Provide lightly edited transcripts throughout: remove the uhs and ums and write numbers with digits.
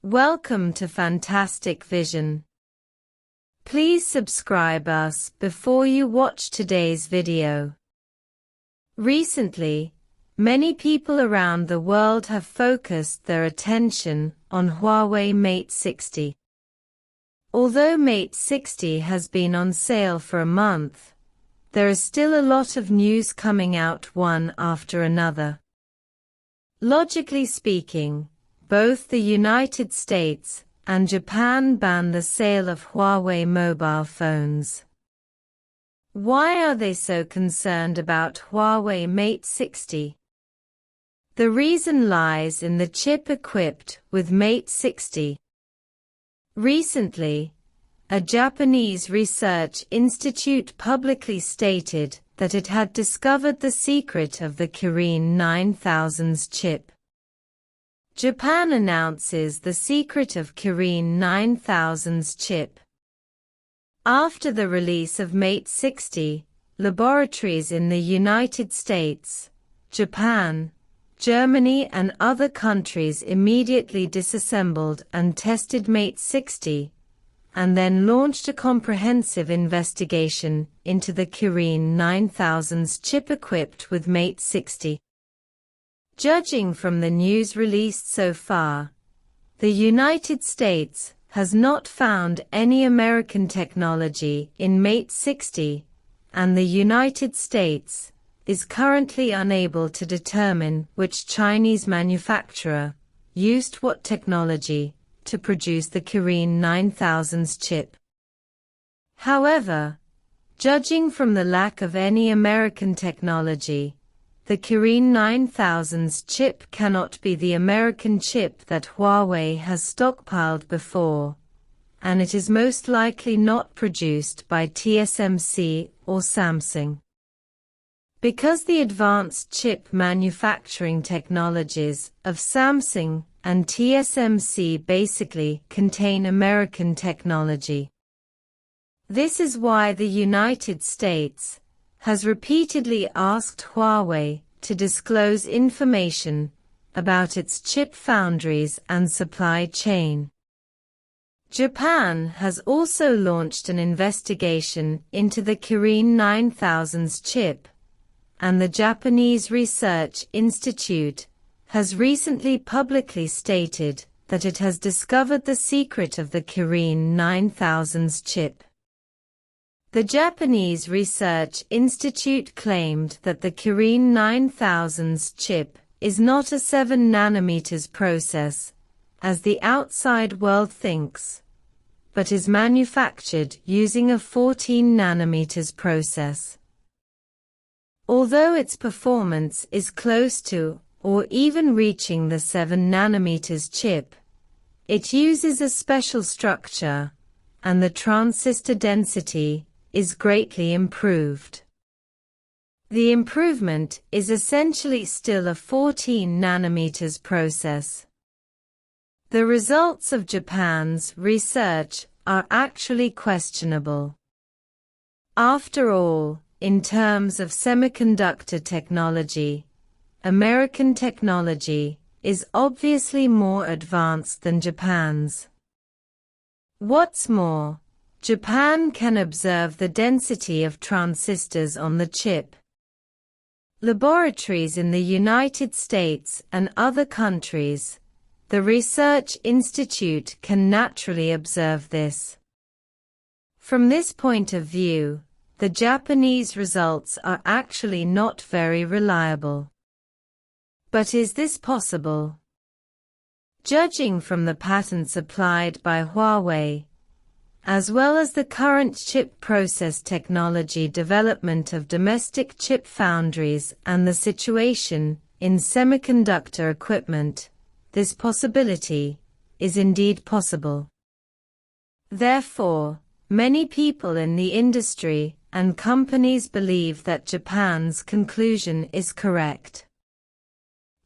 Welcome to Fantastic Vision. Please subscribe us before you watch today's video. Recently, many people around the world have focused their attention on Huawei Mate 60. Although Mate 60 has been on sale for a month, there is still a lot of news coming out one after another. Logically speaking, both the United States and Japan banned the sale of Huawei mobile phones. Why are they so concerned about Huawei Mate 60? The reason lies in the chip equipped with Mate 60. Recently, a Japanese research institute publicly stated that it had discovered the secret of the Kirin 9000's chip. Japan announces the secret of Kirin 9000's chip. After the release of Mate 60, laboratories in the United States, Japan, Germany and other countries immediately disassembled and tested Mate 60, and then launched a comprehensive investigation into the Kirin 9000's chip equipped with Mate 60. Judging from the news released so far, the United States has not found any American technology in Mate 60, and the United States is currently unable to determine which Chinese manufacturer used what technology to produce the Kirin 9000's chip. However, judging from the lack of any American technology, the Kirin 9000's chip cannot be the American chip that Huawei has stockpiled before, and it is most likely not produced by TSMC or Samsung. Because the advanced chip manufacturing technologies of Samsung and TSMC basically contain American technology. This is why the United States has repeatedly asked Huawei to disclose information about its chip foundries and supply chain. Japan has also launched an investigation into the Kirin 9000's chip, and the Japanese Research Institute has recently publicly stated that it has discovered the secret of the Kirin 9000's chip. The Japanese Research Institute claimed that the Kirin 9000's chip is not a 7 nanometers process, as the outside world thinks, but is manufactured using a 14 nanometers process. Although its performance is close to or even reaching the 7 nanometers chip, it uses a special structure, and the transistor density is greatly improved. The improvement is essentially still a 14 nanometers process. The results of Japan's research are actually questionable. After all, in terms of semiconductor technology, American technology is obviously more advanced than Japan's. What's more, Japan can observe the density of transistors on the chip. Laboratories in the United States and other countries, the Research Institute can naturally observe this. From this point of view, the Japanese results are actually not very reliable. But is this possible? Judging from the patents applied by Huawei, as well as the current chip process technology development of domestic chip foundries and the situation in semiconductor equipment, this possibility is indeed possible. Therefore, many people in the industry and companies believe that Japan's conclusion is correct.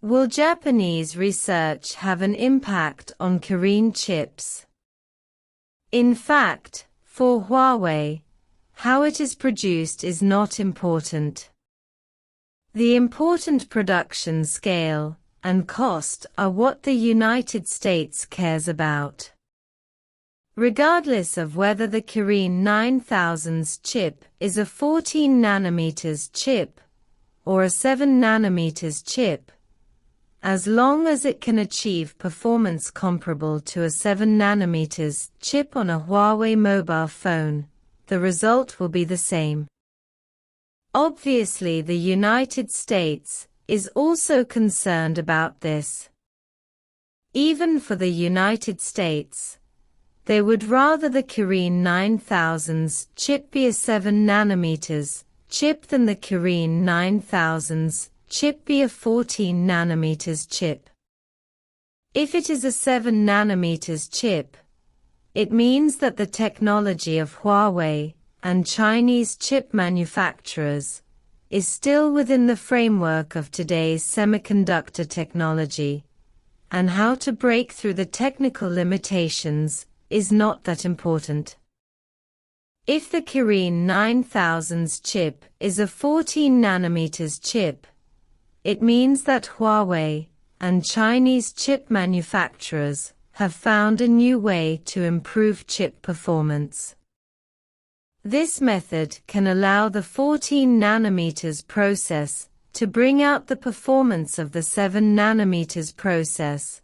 Will Japanese research have an impact on Kirin chips? In fact, for Huawei, how it is produced is not important. The important production scale and cost are what the United States cares about. Regardless of whether the Kirin 9000's chip is a 14 nanometers chip or a 7 nanometers chip, as long as it can achieve performance comparable to a 7 nanometers chip on a Huawei mobile phone, the result will be the same. Obviously, the United States is also concerned about this. Even for the United States, they would rather the Kirin 9000's chip be a 7 nanometers chip than the Kirin 9000's chip be a 14 nanometers chip. If it is a 7 nanometers chip, it means that the technology of Huawei and Chinese chip manufacturers is still within the framework of today's semiconductor technology, and how to break through the technical limitations is not that important. If the Kirin 9000's chip is a 14 nanometers chip, it means that Huawei and Chinese chip manufacturers have found a new way to improve chip performance. This method can allow the 14 nanometers process to bring out the performance of the 7 nanometers process,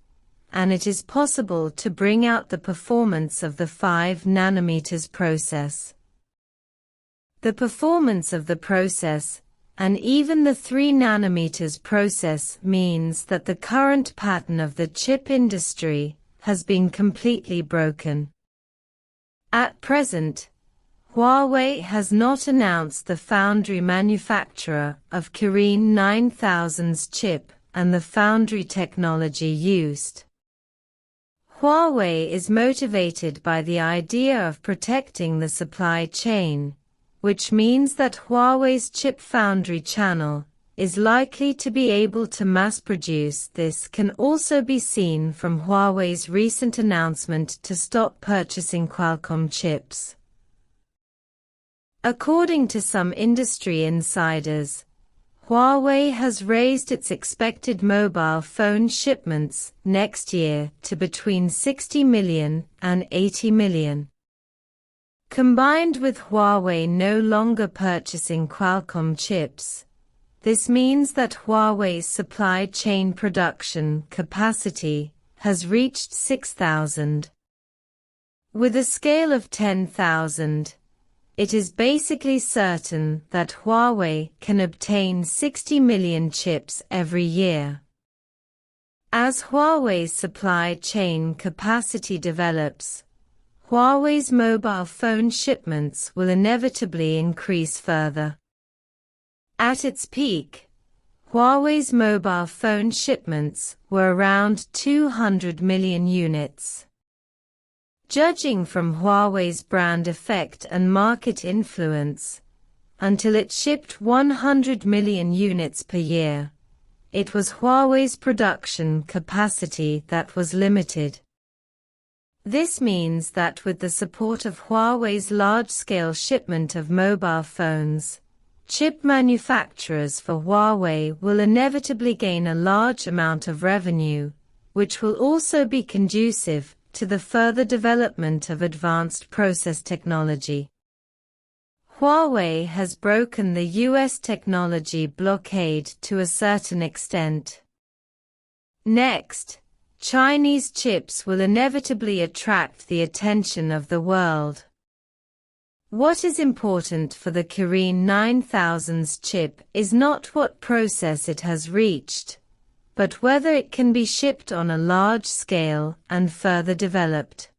and it is possible to bring out the performance of the 5 nanometers process. The performance of the process and even the 3 nanometers process means that the current pattern of the chip industry has been completely broken. At present, Huawei has not announced the foundry manufacturer of Kirin 9000's chip and the foundry technology used. Huawei is motivated by the idea of protecting the supply chain, which means that Huawei's chip foundry channel is likely to be able to mass produce. This can also be seen from Huawei's recent announcement to stop purchasing Qualcomm chips. According to some industry insiders, Huawei has raised its expected mobile phone shipments next year to between 60 million and 80 million. Combined with Huawei no longer purchasing Qualcomm chips, this means that Huawei's supply chain production capacity has reached 6,000. With a scale of 10,000, it is basically certain that Huawei can obtain 60 million chips every year. As Huawei's supply chain capacity develops, Huawei's mobile phone shipments will inevitably increase further. At its peak, Huawei's mobile phone shipments were around 200 million units. Judging from Huawei's brand effect and market influence, until it shipped 100 million units per year, it was Huawei's production capacity that was limited. This means that with the support of Huawei's large-scale shipment of mobile phones, chip manufacturers for Huawei will inevitably gain a large amount of revenue, which will also be conducive to the further development of advanced process technology. Huawei has broken the US technology blockade to a certain extent. Next, Chinese chips will inevitably attract the attention of the world. What is important for the Kirin 9000's chip is not what process it has reached, but whether it can be shipped on a large scale and further developed.